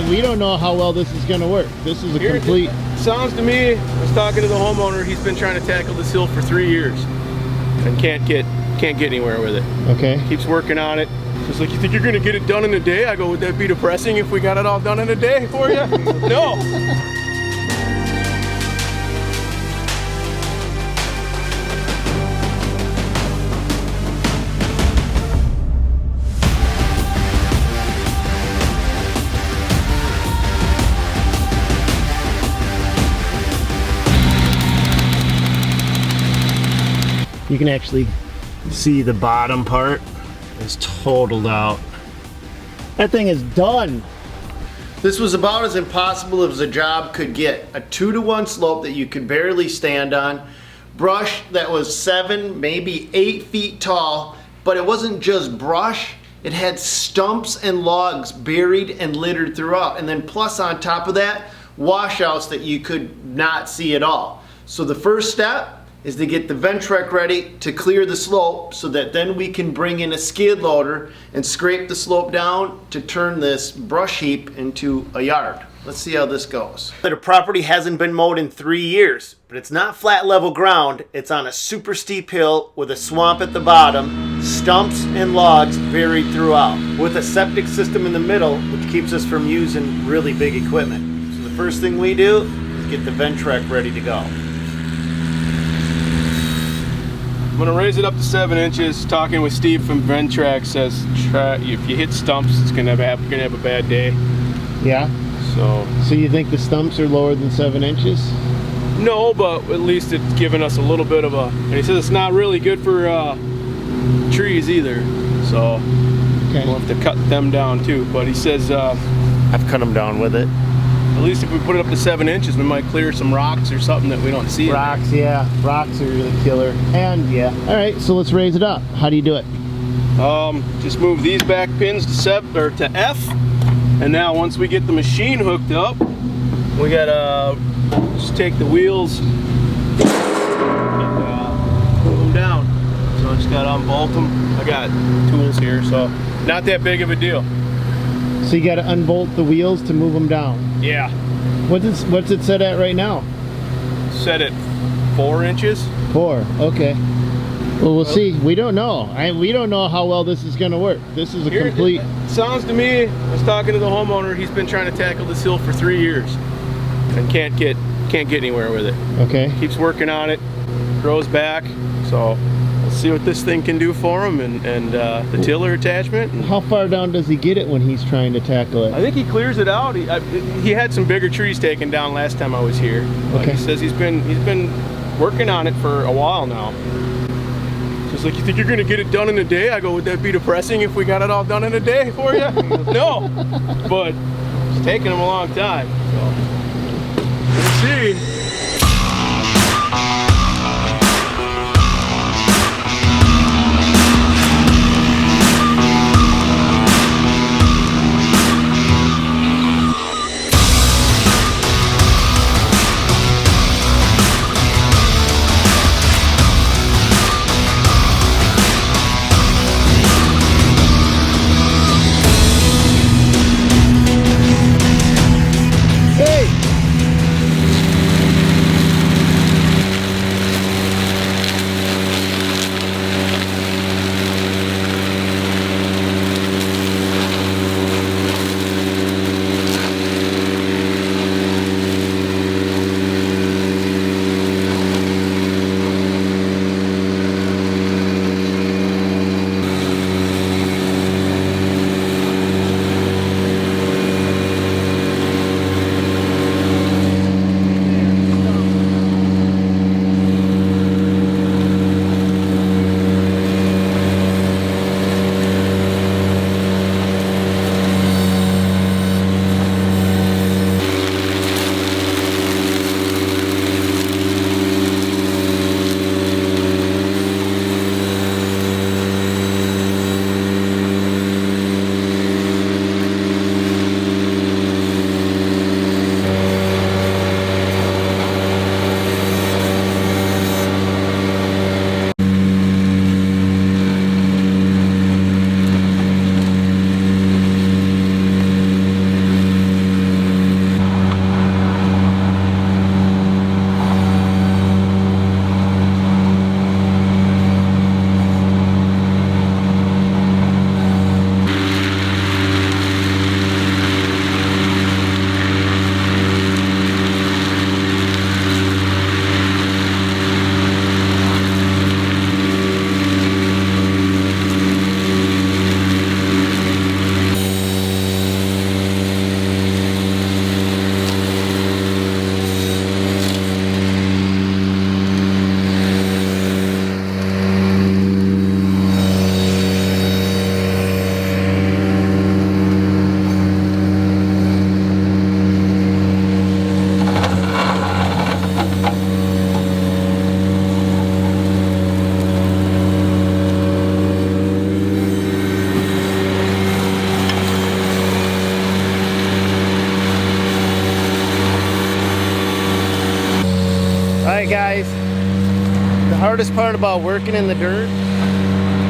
we don't know how well this is going to work. This is a complete... Sounds to me, I was talking to the homeowner, he's been trying to tackle this hill for 3 years and can't get anywhere with it. Okay. Keeps working on it. So it's like, you think you're gonna get it done in a day? I go, would that be depressing if we got it all done in a day for you? No. You can actually see the bottom part is totaled out. That thing is done. This was about as impossible as a job could get. A 2-to-1 slope that you could barely stand on. Brush that was 7, maybe 8 feet tall, but it wasn't just brush. It had stumps and logs buried and littered throughout. And then plus on top of that, washouts that you could not see at all. So the first step is to get the Ventrac ready to clear the slope so that then we can bring in a skid loader and scrape the slope down to turn this brush heap into a yard. Let's see how this goes. The property hasn't been mowed in 3 years, but it's not flat level ground. It's on a super steep hill with a swamp at the bottom, stumps and logs buried throughout, with a septic system in the middle, which keeps us from using really big equipment. So the first thing we do is get the Ventrac ready to go. I'm gonna raise it up to 7 inches. Talking with Steve from Ventrac says, if you hit stumps, it's gonna have a bad day. Yeah. So you think the stumps are lower than 7 inches? No, but at least it's giving us a little bit of a. And he says it's not really good for trees either. So okay. We'll have to cut them down too. But he says I've cut them down with it. At least if we put it up to 7 inches, we might clear some rocks or something that we don't see. Rocks, yeah. Rocks are really killer. And yeah. All right, so let's raise it up. How do you do it? Just move these back pins to 7 or to F, and now once we get the machine hooked up, we gotta just take the wheels and move them down. So I just gotta unbolt them. I got tools here, so not that big of a deal. So you got to unbolt the wheels to move them down. Yeah. What's it set at right now? Set at 4 inches. 4. Okay. Well, we'll see. We don't know. We don't know how well this is going to work. This is a complete. Sounds to me. I was talking to the homeowner. He's been trying to tackle this hill for 3 years and can't get anywhere with it. Okay. Keeps working on it. Grows back. So. Let's see what this thing can do for him and the tiller attachment. How far down does he get it when he's trying to tackle it? I think he clears it out. He had some bigger trees taken down last time I was here. Okay. He says he's been working on it for a while now. So it's like, you think you're gonna get it done in a day? I go, would that be depressing if we got it all done in a day for you? No, but it's taking him a long time. So let's see. The hardest part about working in the dirt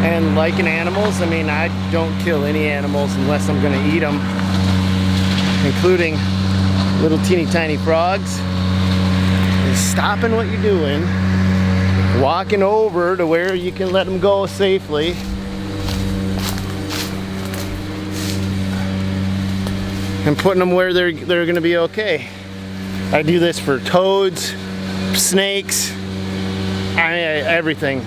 and liking animals, I mean, I don't kill any animals unless I'm gonna eat them, including little teeny tiny frogs, is stopping what you're doing, walking over to where you can let them go safely, and putting them where they're gonna be okay. I do this for toads, snakes, everything.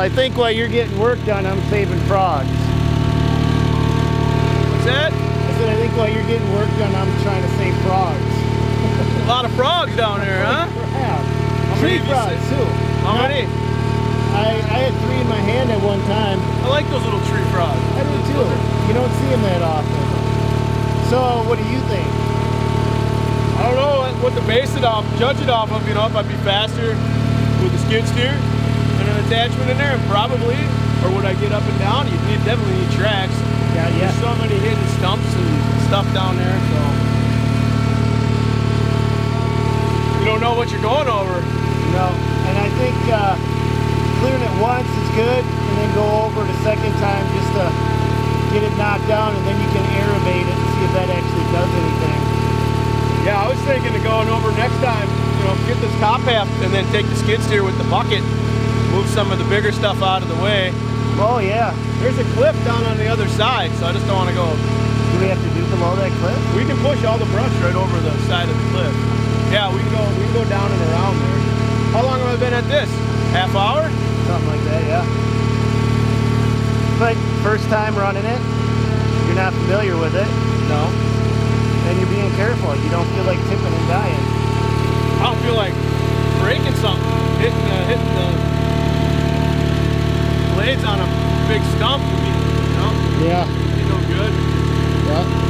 I think while you're getting work done, I'm saving frogs. What's that? I said I think while you're getting work done, I'm trying to save frogs. A lot of frogs down there, huh? Yeah. Tree frogs too. How many? I had 3 in my hand at one time. I like those little tree frogs. I do too. You don't see them that often. So what do you think? I don't know what to base it off, judge it off of, you know, if I'd be faster with the skid steer and an attachment in there, probably. Or would I get up and down? You definitely need tracks. Yeah. There's so many hidden stumps and stuff down there, so you don't know what you're going over. No, and I think clearing it once is good, and then go over the second time just to get it knocked down, and then you can aerobate it and see if that actually does anything. Yeah, I was thinking of going over next time, you know, get this top half and then take the skid steer with the bucket, move some of the bigger stuff out of the way. Oh yeah. There's a cliff down on the other side, so I just don't want to go. Do we have to do below that cliff? We can push all the brush right over the side of the cliff. Yeah, we can go down and around there. How long have I been at this? Half hour? Something like that, yeah. But first time running it, you're not familiar with it. No. And you're being careful. You don't feel like tipping and dying. I don't feel like breaking something, hitting the blades on a big stump, you know? Yeah. You know, good. Yeah.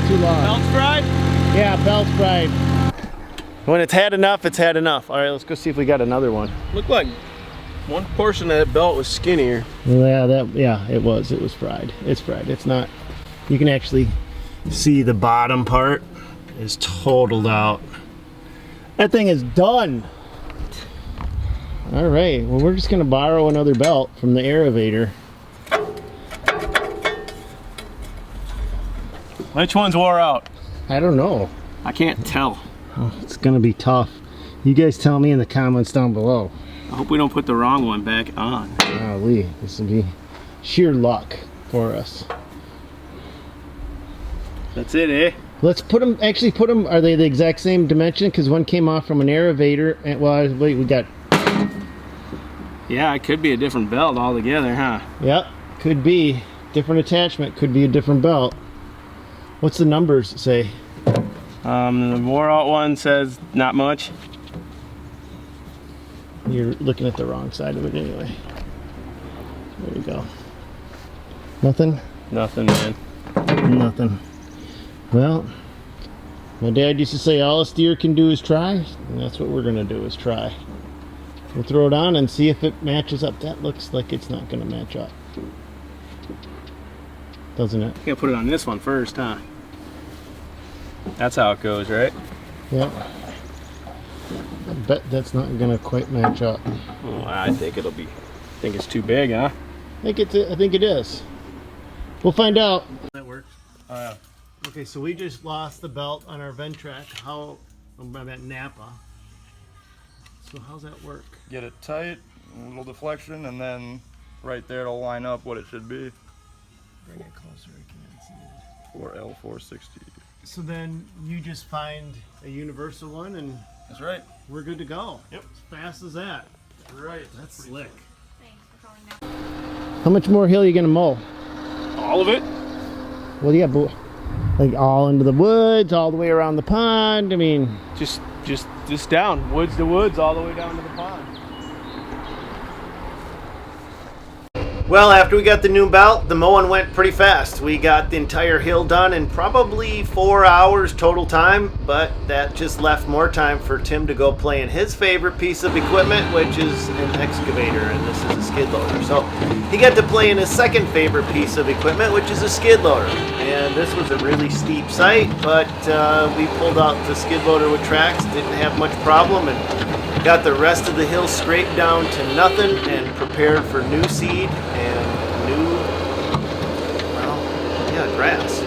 too long. Belt's fried? Yeah, belt's fried. When it's had enough, it's had enough. All right, let's go see if we got another one. Looked like one portion of that belt was skinnier. Yeah, it was fried. It's fried. It's not, you can actually see the bottom part is totaled out. That thing is done. All right, well, we're just gonna borrow another belt from the Aerovator. Which one's wore out? I don't know. I can't tell. Oh, it's gonna be tough. You guys tell me in the comments down below. I hope we don't put the wrong one back on. Golly, this will be sheer luck for us. That's it, eh? Let's put them, actually put them, are they the exact same dimension? Because one came off from an Aerovator, and well, wait, we got... Yeah, it could be a different belt altogether, huh? Yep, could be. Different attachment, could be a different belt. What's the numbers say? The wore out one says not much. You're looking at the wrong side of it anyway. There we go. Nothing? Nothing, man. Nothing. Well, my dad used to say all a steer can do is try, and that's what we're gonna do, is try. We'll throw it on and see if it matches up. That looks like it's not gonna match up. Doesn't it? You gotta put it on this one first, huh? That's how it goes, right? Yeah. I bet that's not gonna quite match up. Oh, I think it'll be. I think it's too big, huh? I think it is. We'll find out. That works. Okay, so we just lost the belt on our Ventrac. How? I'm at Napa. So how's that work? Get it tight, a little deflection, and then right there it'll line up what it should be. Bring it closer. I can't see it. For L460. So then you just find a universal one, and That's right. we're good to go. Yep. As fast as that. Right. That's slick. Thanks for calling now. How much more hill are you gonna mow? All of it? Well, yeah, but like all into the woods, all the way around the pond. I mean, Just down, woods to woods, all the way down to the pond. well, after we got the new belt, the mowing went pretty fast. We got the entire hill done in probably 4 hours total time, but that just left more time for Tim to go play in his favorite piece of equipment, which is an excavator, and this is a skid loader. So he got to play in his second favorite piece of equipment, which is a skid loader. And this was a really steep site, but we pulled out the skid loader with tracks, didn't have much problem, and got the rest of the hill scraped down to nothing and prepared for new seed and new, well, yeah, grass.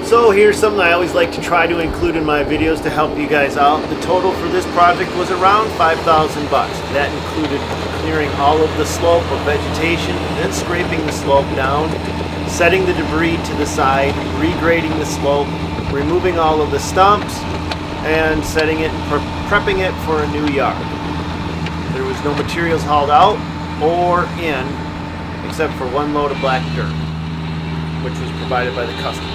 So here's something I always like to try to include in my videos to help you guys out. The total for this project was around $5,000. That included clearing all of the slope of vegetation, then scraping the slope down, setting the debris to the side, regrading the slope, removing all of the stumps, and setting it, prepping it for a new yard. There was no materials hauled out or in, except for one load of black dirt, which was provided by the customer.